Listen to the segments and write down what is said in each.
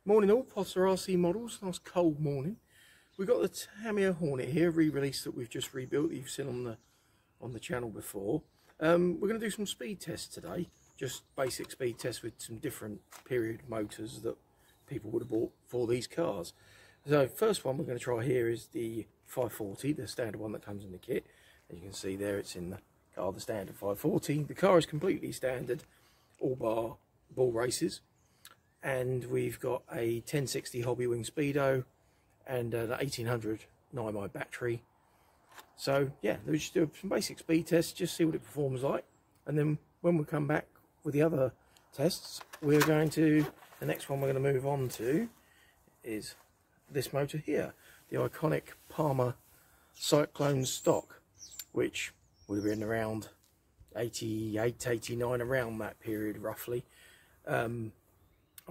Morning all, Potter RC models. Nice cold morning. We've got the Tamiya Hornet here, re-release that we've just rebuilt that you've seen on the channel before. We're going to do some speed tests today, just basic speed tests with some different period motors that people would have bought for these cars. So first one we're going to try here is the 540, the standard one that comes in the kit. As you can see there, it's in the car, the standard 540. The car is completely standard, all bar ball races. And we've got a 1060 Hobby Wing Speedo and an 1800 Nimi battery. So yeah, we'll just do some basic speed tests, just see what it performs like. And then when we come back with the other tests, we're going to, the next one we're going to move on to is this motor here, the iconic Palmer Cyclone stock, which would have been around 88, 89, around that period roughly.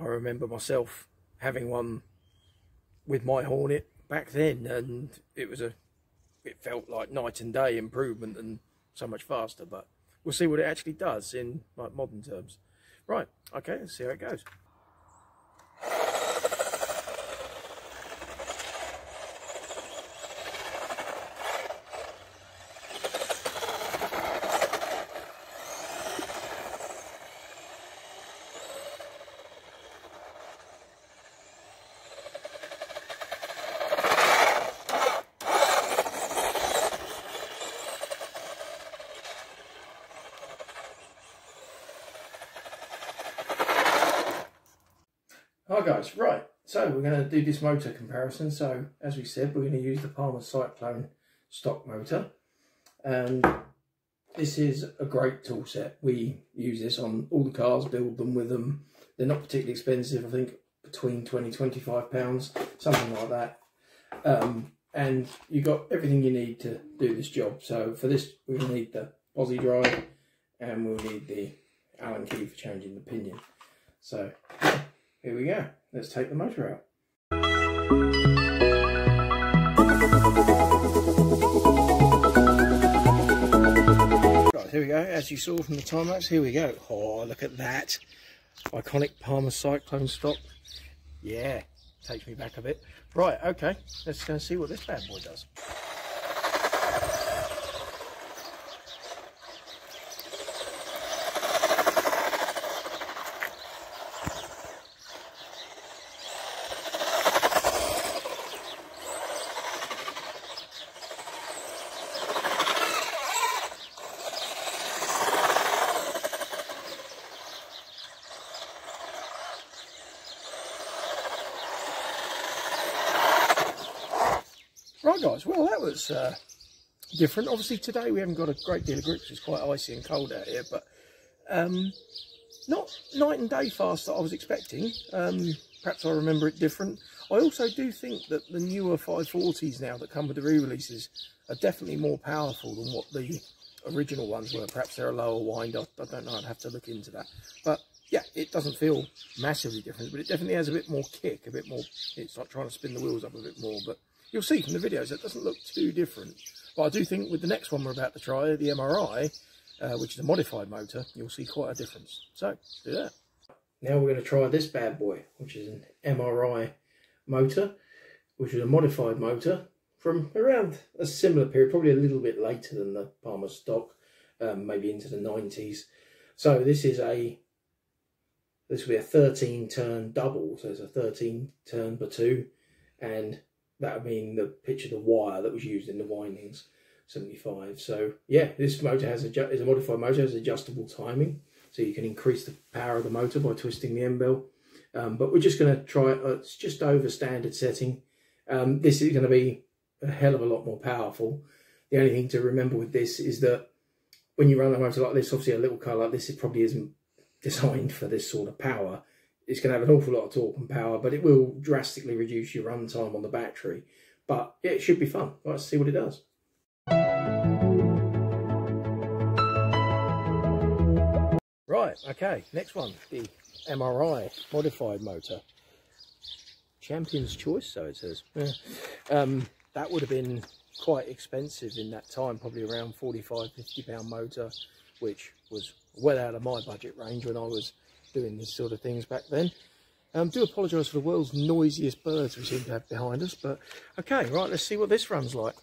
I remember myself having one with my Hornet back then, and it felt like night and day improvement and so much faster, but we'll see what it actually does in like modern terms. Right, okay, let's see how it goes. Hi guys, right, so we're going to do this motor comparison. So as we said, we're going to use the Palmer Cyclone stock motor, and this is a great tool set. We use this on all the cars, build them with them. They're not particularly expensive, I think between £20–25, something like that. And you've got everything you need to do this job. So for this we'll need the posi drive, and we'll need the Allen key for changing the pinion. So here we go, let's take the motor out. Right, here we go, as you saw from the time lapse, here we go. Oh, look at that. Iconic Palmer Cyclone stock. Yeah, takes me back a bit. Right, okay, let's go and see what this bad boy does. Right guys, well that was different. Obviously today we haven't got a great deal of grip, it's quite icy and cold out here, but not night and day fast that I was expecting. Perhaps I remember it different. I also do think that the newer 540s now that come with the re-releases are definitely more powerful than what the original ones were. Perhaps they're a lower wind, I don't know, I'd have to look into that. But yeah, it doesn't feel massively different, but it definitely has a bit more kick, a bit more, it's like trying to spin the wheels up a bit more, but you'll see from the videos it doesn't look too different. But I do think with the next one we're about to try, the MRI, which is a modified motor, you'll see quite a difference. So, let's do that. Now we're going to try this bad boy, which is an MRI motor, which is a modified motor from around a similar period, probably a little bit later than the Palmer stock, maybe into the 90s. So this will be a 13 turn double, so it's a 13 turn per two, and that would mean the pitch of the wire that was used in the windings, 75. So yeah, this motor is a modified motor, has adjustable timing, so you can increase the power of the motor by twisting the end bell. But we're just going to try it, it's just over standard setting. This is going to be a hell of a lot more powerful. The only thing to remember with this is that when you run a motor like this, obviously a little car like this, it probably isn't designed for this sort of power. It's going to have an awful lot of torque and power, but it will drastically reduce your run time on the battery. But yeah, it should be fun. Let's see what it does. Right, okay, next one, the MRI modified motor. Champion's choice, so it says. That would have been quite expensive in that time, probably around £45–50 motor, which was well out of my budget range when I was doing this sort of things back then. Do apologise for the world's noisiest birds we seem to have behind us, but okay, right, let's see what this runs like.